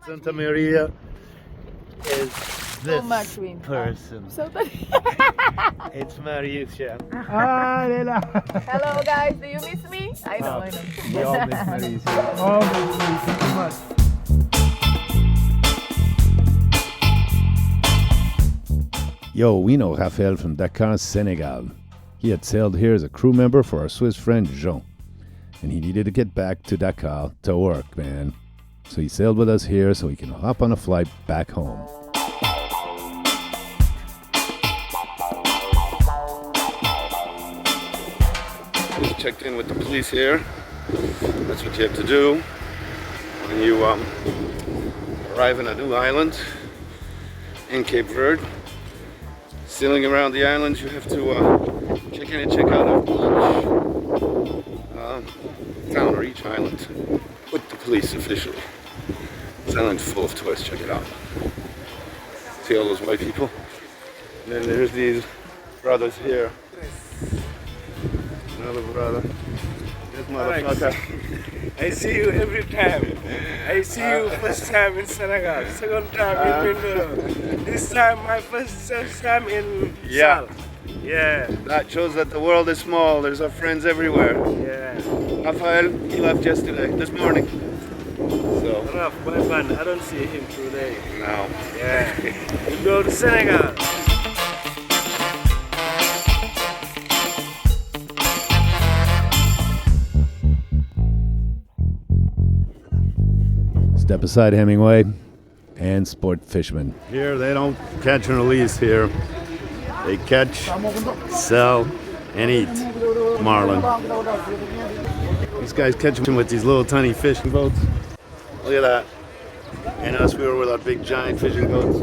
Santa Maria is this much wind. person. So It's Marizia. hello guys, do you miss me? I know. We all miss Marizia. Oh, thank you so much. Yo, we know Rafael from Dakar, Senegal. He had sailed here as a crew member for our Swiss friend Jean. And he needed to get back to Dakar to work, man. So he sailed with us here so he can hop on a flight back home. Just checked in with the police here. That's what you have to do when you arrive in a new island in Cape Verde. Sailing around the islands, you have to check in and check out of each town or each island with the police officially. This island's full of tourists, check it out. See all those white people? And then there's these brothers here. Another brother. This motherfucker. I see you every time. I see you first time in Senegal, second time in Mindoro. This time my first time in Yeah. South. Yeah. That shows that the world is small. There's our friends everywhere. Yeah. Rafael, he left yesterday, this morning. So, Rough, my man, I don't see him today. now. Yeah. We go to Senegal. Step aside, Hemingway, and sport fishermen. Here they don't catch and release here. They catch, sell, and eat marlin. These guys catch them with these little tiny fishing boats. Look at that. And us, we were with our big giant fishing boats.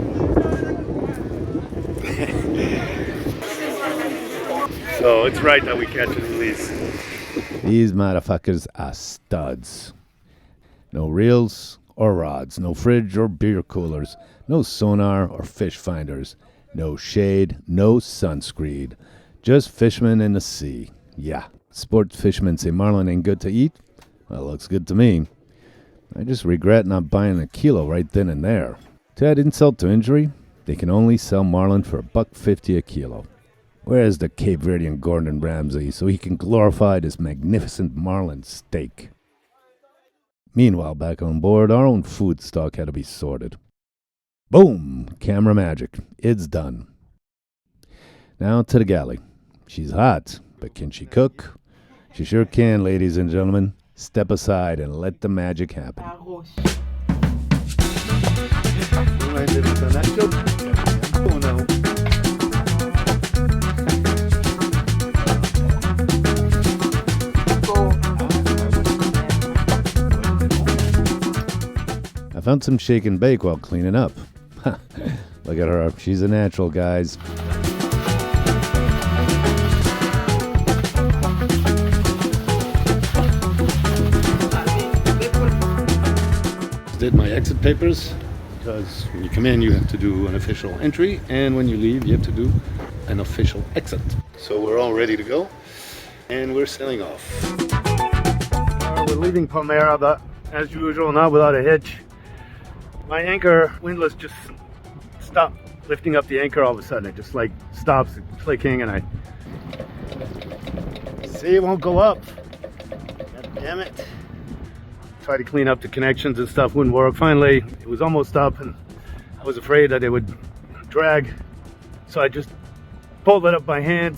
So it's right that we catch and release. These motherfuckers are studs. No reels or rods, no fridge or beer coolers, no sonar or fish finders, no shade, no sunscreen, just fishermen in the sea. Yeah, sport fishermen say marlin ain't good to eat. Well, looks good to me. I just regret not buying a kilo right then and there. To add insult to injury, they can only sell marlin for $1.50 a kilo. Where's the Cape Verdean Gordon Ramsay so he can glorify this magnificent marlin steak? Meanwhile, back on board, our own food stock had to be sorted. Boom! Camera magic. It's done. Now to the galley. She's hot, but can she cook? She sure can, ladies and gentlemen. Step aside and let the magic happen. I found some shake and bake while cleaning up. Look at her. She's a natural, guys. Did my exit papers because when you come in you have to do an official entry, and when you leave you have to do an official exit. So we're all ready to go and we're sailing off. We're leaving Palmyra, but as usual, not without a hitch. My anchor windlass just stopped lifting up the anchor all of a sudden. It just like stops clicking, and I see it won't go up. God damn it. Tried to clean up the connections and stuff, wouldn't work. Finally, it was almost up, and I was afraid that it would drag. So I just pulled it up by hand.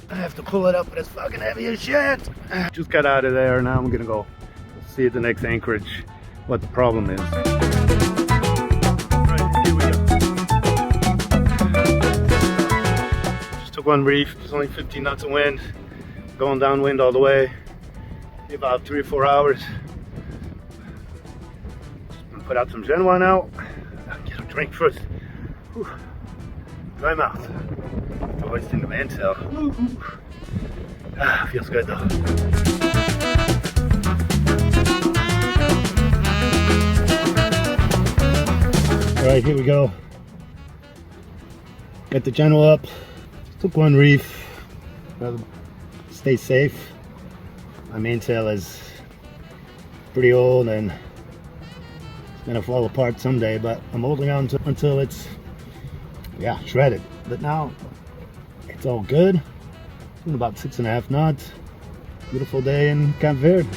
I have to pull it up, but it's fucking heavy as shit. Just got out of there. Now I'm gonna go see at the next anchorage what the problem is. Right, here we go. Just took one reef. There's only 15 knots of wind. Going downwind all the way. Be about 3 or 4 hours. Just gonna put out some Genoa now. Get a drink first. Whew. Dry mouth. Hoisting the mainsail. Feels good though. Alright, here we go. Got the Genoa up. Took one reef. Rather stay safe. My mainsail is pretty old and it's gonna fall apart someday, but I'm holding on to until it's, yeah, shredded. But now it's all good. Doing about 6.5 knots. Beautiful day in Cabo Verde.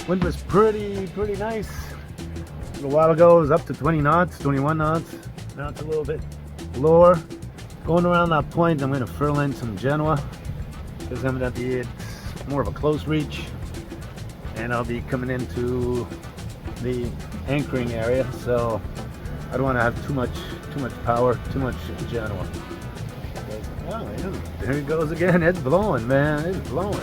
Wind was pretty nice. A little while ago it was up to 20 knots, 21 knots. Now it's a little bit lower. Going around that point, I'm going to furl in some Genoa because I'm going to be at more of a close reach, and I'll be coming into the anchoring area. So I don't want to have too much power, too much Genoa. Oh yeah, there it goes again. It's blowing, man. It's blowing.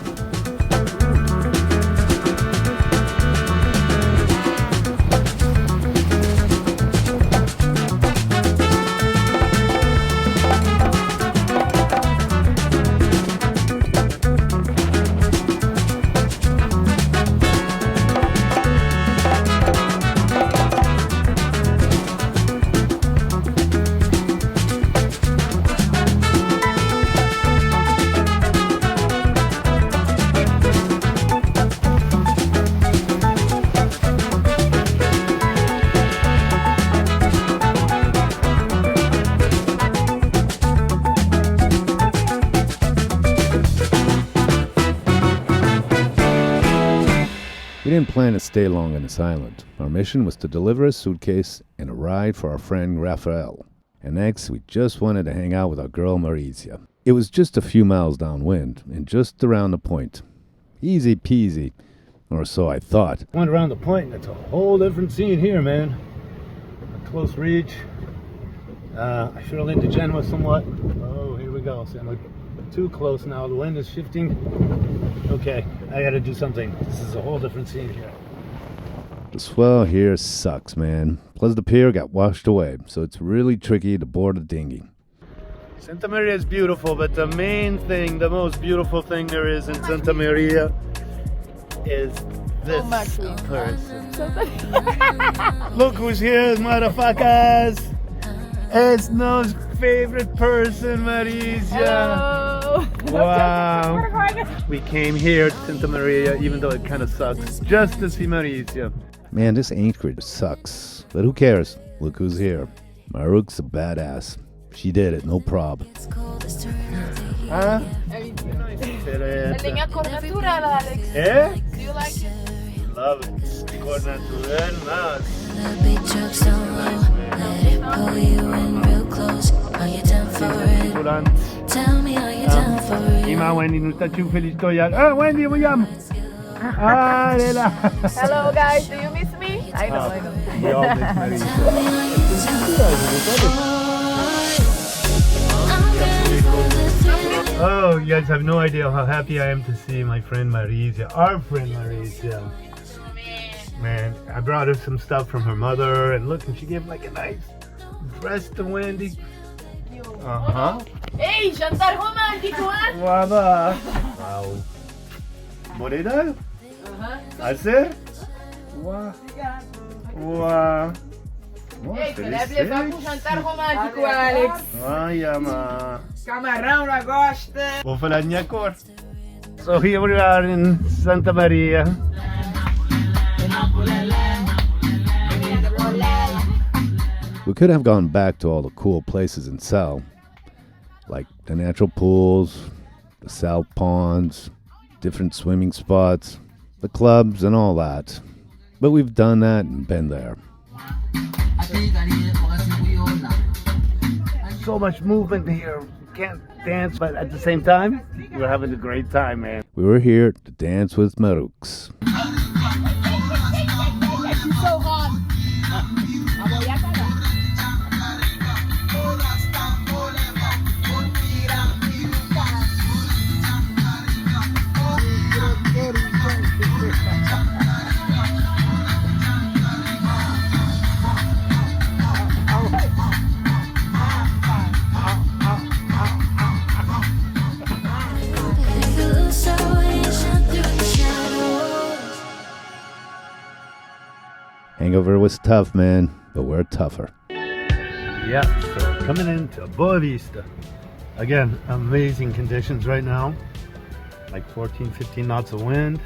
We didn't plan to stay long on this island. Our mission was to deliver a suitcase and a ride for our friend Raphael. And next, we just wanted to hang out with our girl Marizia. It was just a few miles downwind and just around the point. Easy peasy, or so I thought. Went around the point and it's a whole different scene here, man. A close reach. I furled into Genoa somewhat. Oh, here we go. See, I'm too close now. The wind is shifting. Okay, I gotta do something. This is a whole different scene here. The swell here sucks, man. Plus the pier got washed away, so it's really tricky to board a dinghy. Santa Maria is beautiful, but the main thing, the most beautiful thing there is in Santa Maria is this person. Look who's here, motherfuckers! It's No's favorite person, Marizia. Hello. Wow. We came here to Santa Maria, even though it kind of sucks, just to see Marizia. Man, this anchorage sucks. But who cares? Look who's here. Maruk's a badass. She did it, no prob. Huh? La línea cornatura, Alex. Eh? Do you like it? Love it. Cornatura, más. Ima, Wendy, nu sta ciù felice to jak. Wendy, vogliamo. Lela. Hello guys, do you miss me? I know. We all miss Marizia. Oh, you guys have no idea how happy I am to see my friend Marizia, our friend Marizia. Man, I brought her some stuff from her mother, and look, and she gave like a nice dress to Wendy. Hey, jantar romântico, hein? Guava. Wow. Morena? Acer? Wow. Wow. Ei, você deve levar para um jantar romântico, Alex. Ai, ama. Camarão na gosta. Vou falar de minha cor. So here we are in Santa Maria. We could have gone back to all the cool places in Sal, like the natural pools, the sal ponds, different swimming spots, the clubs and all that. But we've done that and been there. So much movement here. Can't dance, but at the same time, we're having a great time, man. We were here to dance with Marukz. So hot. hangover was tough, man, but we're tougher. Yeah, so coming into Boa Vista. Again, amazing conditions right now. Like 14, 15 knots of wind.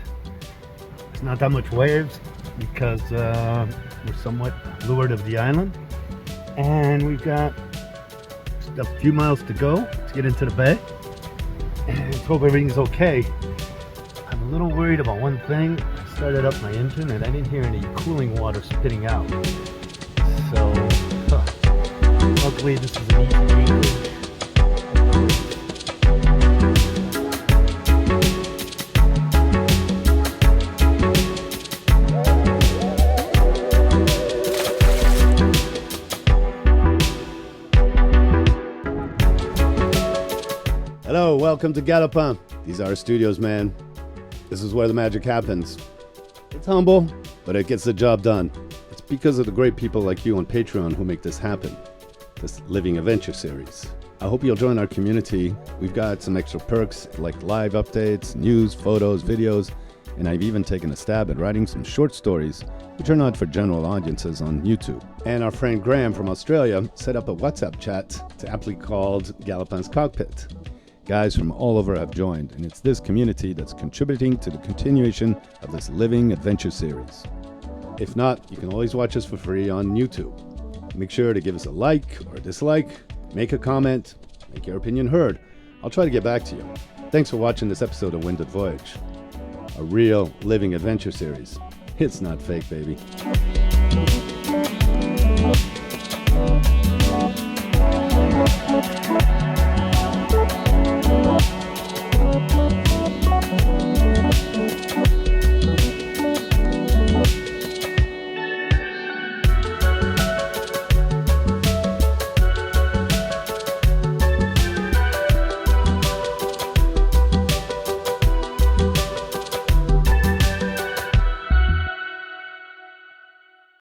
It's not that much waves because we're somewhat leeward of the island. And we've got just a few miles to go to get into the bay. And let's hope everything's okay. I'm a little worried about one thing. I started up my engine and I didn't hear any cooling water spitting out. So, luckily this is an easy anchorage. Hello, welcome to Galopin. These are our studios, man. This is where the magic happens. It's humble, but it gets the job done. It's because of the great people like you on Patreon who make this happen. This Living Adventure series. I hope you'll join our community. We've got some extra perks like live updates, news, photos, videos, and I've even taken a stab at writing some short stories which are not for general audiences on YouTube. And our friend Graham from Australia set up a WhatsApp chat to aptly called Galopin's Cockpit. Guys from all over have joined, and it's this community that's contributing to the continuation of this Living Adventure series. If not, you can always watch us for free on YouTube. Make sure to give us a like or a dislike, make a comment, make your opinion heard. I'll try to get back to you. Thanks for watching this episode of Winded Voyage, a real Living Adventure series. It's not fake, baby.